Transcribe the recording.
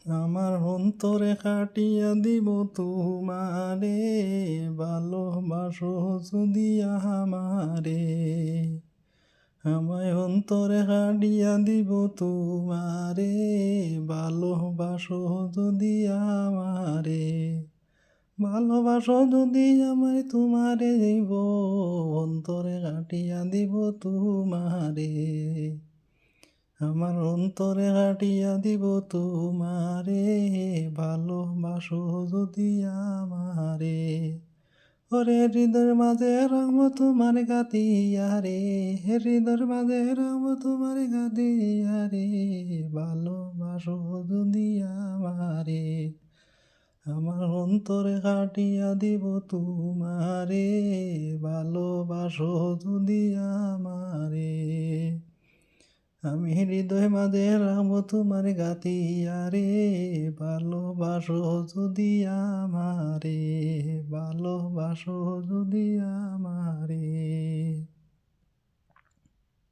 আমার অন্তরে কাটিয়া দিব তোমারে, ভালোবাসো যদি আমারে। আমায় অন্তরে কাটিয়া দিব তোমারে, ভালোবাসো যদি আমারে। ভালোবাসো যদি আমায় তোমারে দিব, অন্তরে কাটিয়া দিব তোমারে। আমার অন্তরে কাটিয়া দিব তোমারে, ভালোবাসো যদি আমারে। ওরে হৃদয়ের মাঝে রাখবো তোমার গাতিয়া রে, হৃদয়ের মাঝে রাখবো তোমার গাতিয়া রে, ভালোবাসো যদি আমারে। আমার অন্তরে কাটিয়া দিব তোমারে, ভালোবাসো যদি আমারে। আমি হৃদয় মাঝে রাখবো তোমার গাতিয়া রে, ভালোবাসো যদি আমারে, ভালোবাসো যদি আমারে।